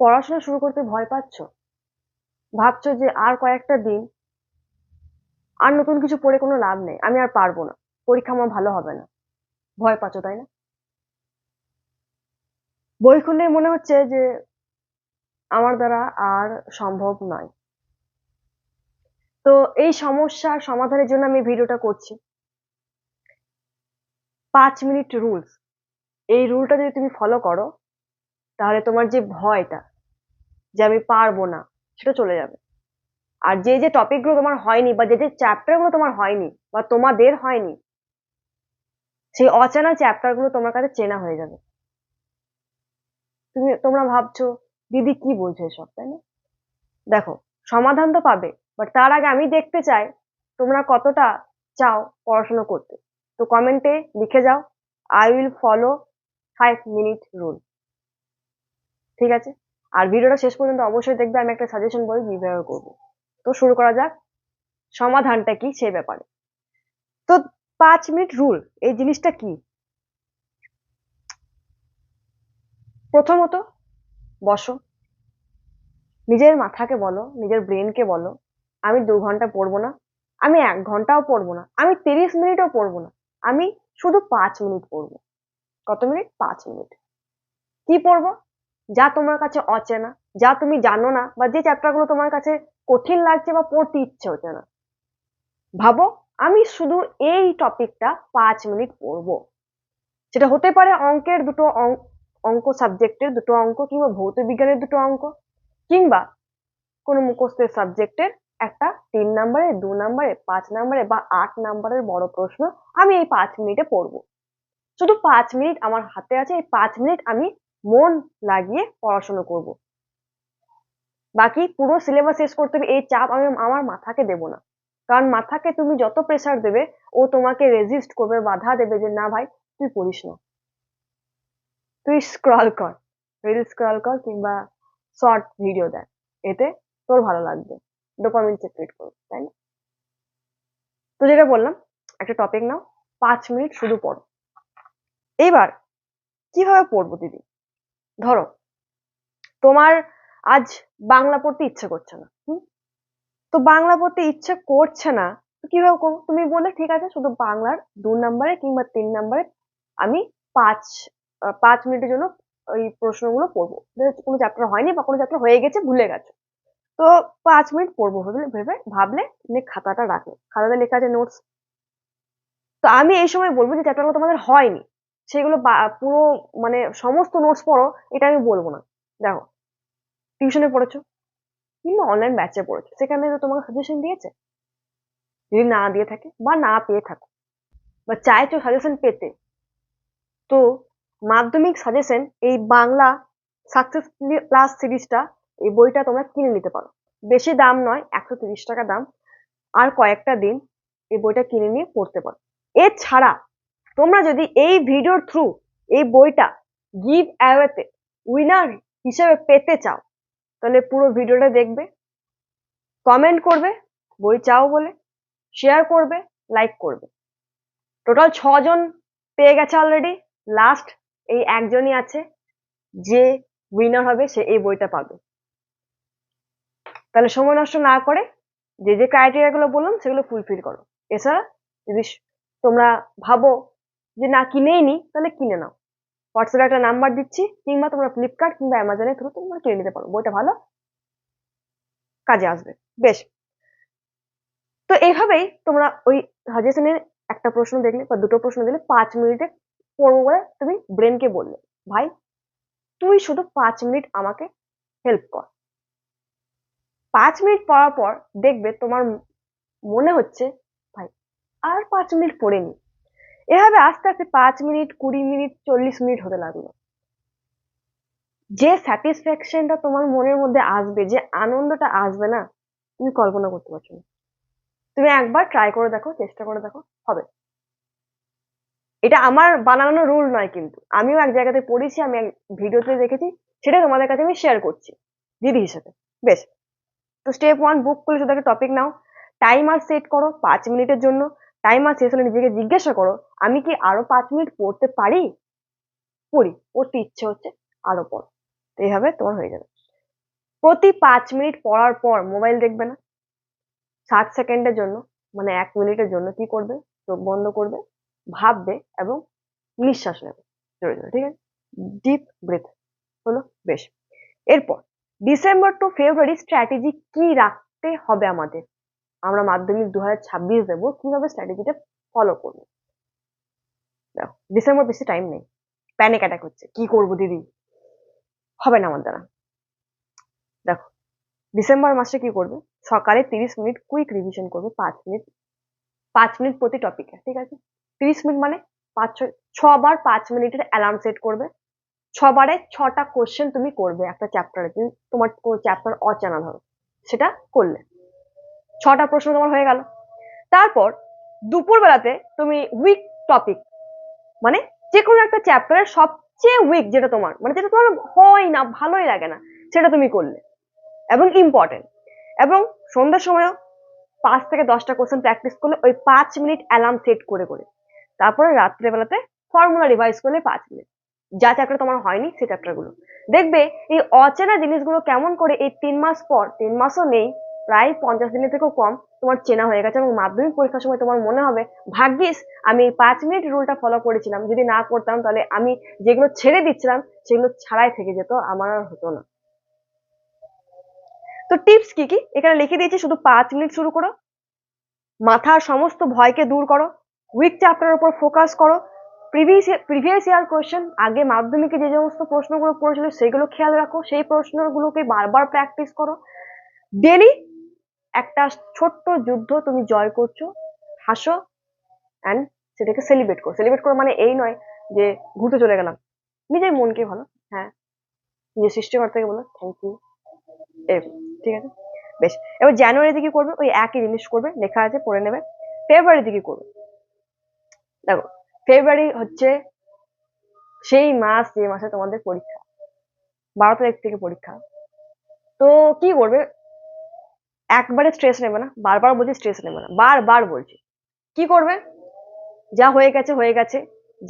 পড়াশোনা শুরু করতে ভয় পাচ্ছ, ভাবছো যে আর কয়েকটা দিন, আর নতুন কিছু পড়ে কোনো লাভ নেই, আমি আর পারবো না, পরীক্ষা আমার ভালো হবে না, ভয় পাচ্ছ তাই না? বই খুললে মনে হচ্ছে যে আমার দ্বারা আর সম্ভব নয়। তো এই সমস্যার সমাধানের জন্য আমি ভিডিওটা করছি। 5 মিনিট রুলস, এই রুলটা যদি তুমি ফলো করো, তাহলে তোমার যে ভয়টা যে আমি পারবো না, সেটা চলে যাবে। আর যে যে টপিকগুলো তোমার হয়নি, বা যে যে চ্যাপ্টারগুলো তোমার হয়নি বা তোমাদের হয়নি, সেই অচেনা চ্যাপ্টারগুলো তোমার কাছে চেনা হয়ে যাবে। তোমরা ভাবছো দিদি কি বলছো এসব, তাই না? দেখো, সমাধান তো পাবে, বাট তার আগে আমি দেখতে চাই তোমরা কতটা চাও পড়াশোনা করতে। তো কমেন্টে লিখে যাও, I will follow 5 minute rule. ঠিক আছে? আর ভিডিওটা শেষ পর্যন্ত অবশ্যই দেখবে, আমি একটা সাজেশন বই কিভাবে করবো। তো শুরু করা যাক, সমাধানটা কি সেই ব্যাপারে। তো 5 মিনিট রুল এই জিনিসটা কি? প্রথমত, বসো, নিজের মাথাকে বলো, নিজের ব্রেনকে বলো, আমি 2 ঘন্টা পড়বো না, আমি 1 ঘন্টাও পড়বো না, আমি 30 মিনিটও পড়বো না, আমি শুধু 5 মিনিট পড়বো। কত মিনিট? 5 মিনিট। কি পড়বো? যা তোমার কাছে অচেনা, যা তুমি জানো না, বা যে চ্যাপ্টারগুলো তোমার কাছে কঠিন লাগছে বা পড়তে ইচ্ছে হচ্ছে না, ভাবো আমি শুধু এই টপিকটা 5 মিনিট পড়বো। সেটা হতে পারে অঙ্কের দুটো অঙ্ক, সাবজেক্টের দুটো অঙ্ক, কিংবা ভৌত বিজ্ঞানের দুটো অঙ্ক, কিংবা কোনো মুখস্থের সাবজেক্টের একটা 3 নম্বরে, 2 নম্বরে, 5 নম্বরে বা 8 নম্বরের বড় প্রশ্ন আমি এই 5 মিনিটে পড়বো। শুধু 5 মিনিট আমার হাতে আছে, এই 5 মিনিট আমি মন লাগিয়ে পড়াশোনা করব। বাকি পুরো সিলেবাস শেষ করতে হবে এই চাপ আমি আমার মাথাকে দেব না। কারণ মাথাকে তুমি যত প্রেসার দেবে, ও তোমাকে রেজিস্ট করবে, বাধা দেবে যে না ভাই তুই পড়িস না, তুই স্ক্রল কর, রিল স্ক্রল কর, কিংবা শর্ট ভিডিও দেখ, এতে তোর ভালো লাগবে, ডোপামিন সিক্রেট করবে, তাই না? তো যেটা বললাম, একটা টপিক নাও, 5 মিনিট শুধু পড়ো। এইবার কিভাবে পড়বো দিদি? ধরো তোমার আজ বাংলা পড়তে ইচ্ছে করছে না, তো বাংলা পড়তে ইচ্ছে করছে না, তো কিভাবে করবো? তুমি বললে ঠিক আছে, শুধু বাংলার 2 নম্বরে কিংবা 3 নম্বরে আমি 5 মিনিটের জন্য ওই প্রশ্নগুলো পড়বো। কোনো চ্যাপ্টার হয়নি বা কোনো চ্যাপ্টার হয়ে গেছে, ভুলে গেছো, তো 5 মিনিট পড়বো ভেবে ভাবলে তুমি খাতাটা রাখলে, খাতাতে লেখা আছে নোটস। তো আমি এই সময় বলবো যে চ্যাপ্টারগুলো তোমাদের হয়নি সেগুলো পুরো মানে সমস্ত নোটস পড়ো, এটা আমি বলবো না। দেখো, টিউশনে পড়েছো কিংবা অনলাইন ব্যাচে পড়েছো, সেখানে তো তোমাকে সাজেশন দিয়েছে। যদি না দিয়ে থাকে বা না পেয়ে থাকো, বা চাইছো সাজেশন পেতে, তো মাধ্যমিক সাজেশন এই বাংলা সাকসেস প্লাস সিরিজটা, এই বইটা তোমরা কিনে নিতে পারো। বেশি দাম নয়, 130 টাকা দাম। আর কয়েকটা দিন এই বইটা কিনে নিয়ে পড়তে পারো। এছাড়া তোমরা যদি এই ভিডিওর থ্রু এই বইটা গিভ অ্যাওয়েতে উইনার হিসেবে পেতে চাও, তাহলে পুরো ভিডিওটা দেখবে, কমেন্ট করবে বই চাও বলে, শেয়ার করবে, লাইক করবে। টোটাল 6 জন পেয়ে গেছে অলরেডি, লাস্ট এই একজনই আছে যে উইনার হবে, সে এই বইটা পাবে। তাহলে সময় নষ্ট না করে যে যে ক্রাইটেরিয়া গুলো বললাম সেগুলো ফুলফিল করো। এছাড়া যদি তোমরা ভাবো যে না কিনেই নি, তাহলে কিনে নাও, হোয়াটসঅ্যাপে একটা নাম্বার দিচ্ছি, কিংবা তোমরা ফ্লিপকার্ট কিংবা অ্যামাজনের থ্রু তোমরা কিনে নিতে পারো, বইটা ভালো কাজে আসবে। বেশ, তো এইভাবেই তোমরা ওই সাজেশনের একটা প্রশ্ন দেখলে বা দুটো প্রশ্ন দিলে 5 মিনিটে পড়বো বলে তুমি ব্রেনকে বললে, ভাই তুই শুধু 5 মিনিট আমাকে হেল্প কর। 5 মিনিট পড়ার পর দেখবে তোমার মনে হচ্ছে ভাই আর 5 মিনিট পড়ে নি। এভাবে আস্তে আস্তে 5 মিনিট, 20 মিনিট, 40 মিনিট হতে লাগলো। যে স্যাটিসফ্যাকশনটা তোমার মনের মধ্যে আসবে, যে আনন্দটা আসবে না, তুমি কল্পনা করতে পারছো না। তুমি একবার ট্রাই করে দেখো, চেষ্টা করে দেখো, হবে। এটা আমার বানানো রুল নয়, কিন্তু আমিও এক জায়গাতে পড়েছি, আমি এক ভিডিওতে দেখেছি, সেটা তোমাদের কাছে আমি শেয়ার করছি দিদি হিসেবে। বেশ, তো স্টেপ 1, বুক খুলে শুধু একটা টপিক নাও, টাইমার সেট করো 5 মিনিটের জন্য। টাইমার শেষ হলে নিজেকে জিজ্ঞাসা করো, আমি কি আরো 5 মিনিট পড়তে পারি? পড়ি, পড়তে ইচ্ছে হচ্ছে, আরো পড়ো। তো এইভাবে তোমার হয়ে যাবে। প্রতি 5 মিনিট পড়ার পর মোবাইল দেখবে না। 60 সেকেন্ডের জন্য, মানে 1 মিনিটের জন্য কি করবে? চোখ বন্ধ করবে, ভাববে এবং নিঃশ্বাস নেবে জোরে জোরে, ঠিক আছে? ডিপ ব্রেথ হলো। বেশ, এরপর ডিসেম্বর টু ফেব্রুয়ারি স্ট্র্যাটেজি কি রাখতে হবে আমাদের? আমরা মাধ্যমিক 2026 দেবো, কিভাবে স্ট্র্যাটেজিটা ফলো করবো? দেখো, ডিসেম্বর বেশি টাইম নেই, প্যানিক অ্যাটাক হচ্ছে, কি করবো দিদি, হবে না আমার দ্বারা। দেখো, ডিসেম্বর মাসে কি করবে? সকালে 30 মিনিট কুইক রিভিশন করবে, 5 মিনিট, 5 মিনিট প্রতি টপিকে, ঠিক আছে? 30 মিনিট মানে 6বার 5 মিনিটের অ্যালার্ম সেট করবে। 6বারে 6টা কোশ্চেন তুমি করবে একটা চ্যাপ্টারে, তুমি তোমার চ্যাপ্টার অচেনা ধরো, সেটা করলে 6টা প্রশ্ন তোমার হয়ে গেল। তারপর দুপুর বেলাতে তুমি উইক টপিক, মানে যে কোনো একটা চ্যাপ্টারের সবচেয়ে উইক যেটা তোমার, মানে যেটা তোমার হয় না, ভালোই লাগে না, সেটা তুমি করলে এবং ইম্পর্টেন্ট। এবং সন্ধ্যার সময়ও 5 থেকে 10টা কোশ্চেন প্র্যাকটিস করলে ওই 5 মিনিট অ্যালার্ম সেট করে করে। তারপরে রাত্রেবেলাতে ফর্মুলা রিভাইজ করলে 5 মিনিট, যা চ্যাপ্টার তোমার হয়নি সেই চ্যাপ্টারগুলো দেখবে। এই অচেনা জিনিসগুলো কেমন করে এই 3 মাস পর, 3 মাসও নেই, প্রায় 50 দিনের থেকেও কম তোমার চেনা হয়ে গেছে, এবং মাধ্যমিক পরীক্ষার সময় তোমার মনে হবে ভাগ্যিস আমি এই 5 মিনিট রুলটা ফলো করেছিলাম, যদি না করতাম তাহলে আমি যেগুলো ছেড়ে দিচ্ছিলাম সেগুলো ছাড়াই থেকে যেত, আমার আর হতো না। তো টিপস কি কি এখানে লিখে দিয়েছি, শুধু 5 মিনিট শুরু করো, মাথার সমস্ত ভয়কে দূর করো, উইক চ্যাপ্টারের উপর ফোকাস করো, প্রিভিয়াস ইয়ার কোয়েশ্চেন, আগে মাধ্যমিকে যে সমস্ত প্রশ্নগুলো পড়েছিল সেগুলো খেয়াল রাখো, সেই প্রশ্নগুলোকে বারবার প্র্যাকটিস করো। ডেলি একটা ছোট্ট যুদ্ধ তুমি জয় করছো, হাসো অ্যান্ড সেটাকে সেলিব্রেট করো। সেলিব্রেট করো মানে এই নয় যে ঘুরতে চলে গেলাম, নিজের মনকে ভালো, হ্যাঁ, নিজের সৃষ্টিকর্তাকে বলো থ্যাংক ইউ, এরকম, ঠিক আছে? বেশ, এবার জানুয়ারিতে কি করবে? ওই একই জিনিস করবে, লেখা আছে পড়ে নেবে। ফেব্রুয়ারিতে কি করবে? দেখো, ফেব্রুয়ারি হচ্ছে সেই মাস যে মাসে তোমাদের পরীক্ষা, 12 তারিখ থেকে পরীক্ষা। তো কি করবে? একবারে স্ট্রেস নেবে না, বারবার বলছি স্ট্রেস নেবে না, বারবার বলছি। কি করবে? যা হয়ে গেছে হয়ে গেছে,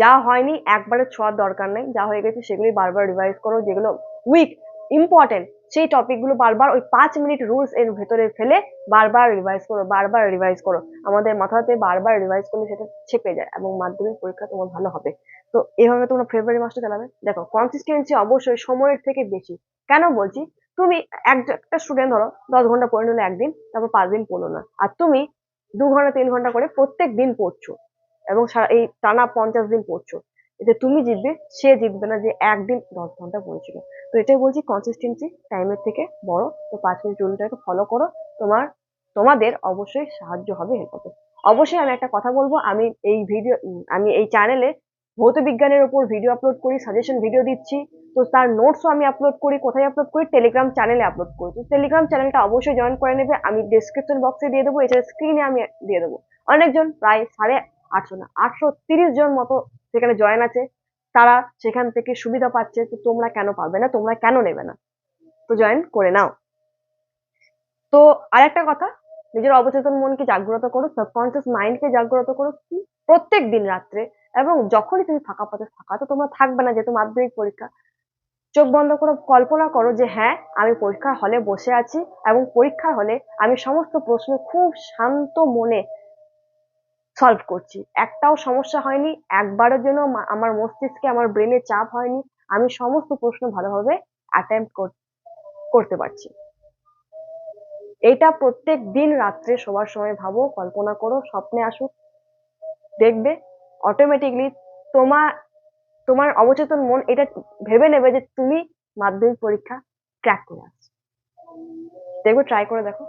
যা হয়নি একবারে ছোঁয়ার দরকার নেই, যা হয়ে গেছে সেগুলি বারবার রিভাইজ করো, যেগুলো উইক ইম্পর্টেন্ট সেই টপিকগুলো বারবার ওই 5 মিনিট রুলস এর ভেতরে ফেলে বারবার রিভাইজ করো, বারবার রিভাইজ করো। আমাদের মাথাতে বারবার রিভাইজ করলে সেটা ছেপে যায় এবং মাধ্যমিক পরীক্ষা তোমার ভালো হবে। তো এভাবে তোমরা ফেব্রুয়ারি মাসটা চালাবে। দেখো, কনসিস্টেন্সি অবশ্যই সময়ের থেকে বেশি। কেন বলছি? তুমি একটা স্টুডেন্ট ধরো 10 ঘন্টা পড়ে নিলে একদিন, তারপর 5 দিন পড়লো না, আর তুমি 2 ঘন্টা 3 ঘন্টা করে প্রত্যেক দিন পড়ছো এবং এই টানা 50 দিন পড়ছো, এতে তুমি জিতবে, সে জিতবে না যে একদিন 10 ঘন্টা পড়েছিল। তো এটাই বলছি, কনসিস্টেন্সি টাইমের থেকে বড়। তো 5 মিনিট রুলটাকে ফলো করো, তোমাদের অবশ্যই সাহায্য হবে, হেল্প হবে। অবশ্যই আমি একটা কথা বলবো, আমি এই চ্যানেলে ভৌত বিজ্ঞানের উপর ভিডিও আপলোড করি, সাজেশন ভিডিও দিচ্ছি। তো তার নোটসও আমি আপলোড করি, কোথায় আপলোড করি? টেলিগ্রাম চ্যানেলে আপলোড করি। তো টেলিগ্রাম চ্যানেলটা অবশ্যই জয়েন করে নেবে, আমি ডিসক্রিপশন বক্সে দিয়ে দেবো, এছাড়া স্ক্রিনে আমি দিয়ে দেবো। অনেকজন প্রায় 850 না 830 জন মতো সেখানে জয়েন আছে, তারা সেখান থেকে সুবিধা পাচ্ছে। তো তোমরা কেন পাবে না? তোমরা কেন নেবে না? তো জয়েন করে নাও। তো আরেকটা কথা, নিজের অবচেতন মনকে জাগ্রত করো, সাবকনসিয়াস মাইন্ডকে জাগ্রত করো, কি প্রত্যেক দিন রাত্রে, এবং যখনই তুমি ফাঁকা পাচ্ছ, ফাঁকা তো তোমরা থাকবে না যেহেতু মাধ্যমিক পরীক্ষা, চোখ বন্ধ করো, কল্পনা করো যে হ্যাঁ, আমি পরীক্ষার হলে বসে আছি এবং পরীক্ষার হলে আমি সমস্ত প্রশ্ন খুব শান্ত মনে সলভ করছি, একটাও সমস্যা হয়নি, একবারের জন্য আমার মস্তিষ্কে, আমার ব্রেনে চাপ হয়নি, আমি সমস্ত প্রশ্ন ভালোভাবে অ্যাটেম্প্ট করতে পারছি। এটা প্রত্যেক দিন রাত্রে শোবার সময় ভাবো, কল্পনা করো, স্বপ্নে আসুক, দেখবে অটোমেটিকলি তোমার তোমার অবচেতন মন এটা ভেবে নেবে যে তুমি মাধ্যমিক পরীক্ষা ক্র্যাক করে আসছো। দেখবে, ট্রাই করে দেখো,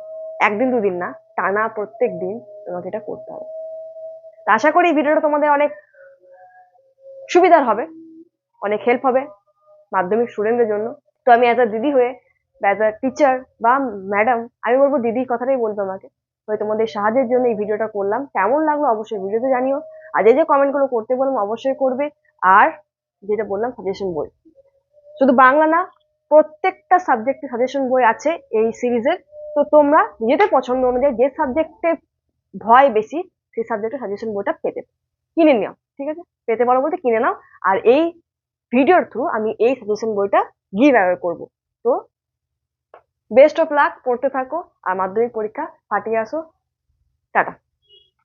একদিন দুদিন না, টানা প্রত্যেক দিন তোমাকে এটা করতে হবে। আশা করি ভিডিওটা তোমাদের অনেক সুবিধার হবে, অনেক হেল্প হবে মাধ্যমিক স্টুডেন্টদের জন্য। তো আমি অ্যাজ আ দিদি হয়ে, অ্যাজ আ টিচার বা ম্যাডাম, আমি বলবো দিদি কথাটাই বলতো আমাকে, হয়তো তোমাদের সাহায্যের জন্য এই ভিডিওটা করলাম। কেমন লাগলো অবশ্যই ভিডিওতে জানিও, আর যে কমেন্ট গুলো করতে বললাম অবশ্যই করবে। আর যেটা বললাম, সাজেশন বই, শুধু বাংলা না, প্রত্যেকটা সাবজেক্টে সাজেশন বই আছে এই সিরিজের। তো তোমরা নিজেদের পছন্দ অনুযায়ী যে সাবজেক্টে ভয় বেশি সেই সাবজেক্টের সাজেশন বইটা কিনে নিও, ঠিক আছে? পেতে পারো বলতে কিনে নাও। আর এই ভিডিওর থ্রু আমি এই সাজেশন বইটা গিভ অ্যাওয়ে করবো। তো বেস্ট অফ লাক, পড়তে থাকো আর মাধ্যমিক পরীক্ষা ফাটিয়ে আসো। টাটা।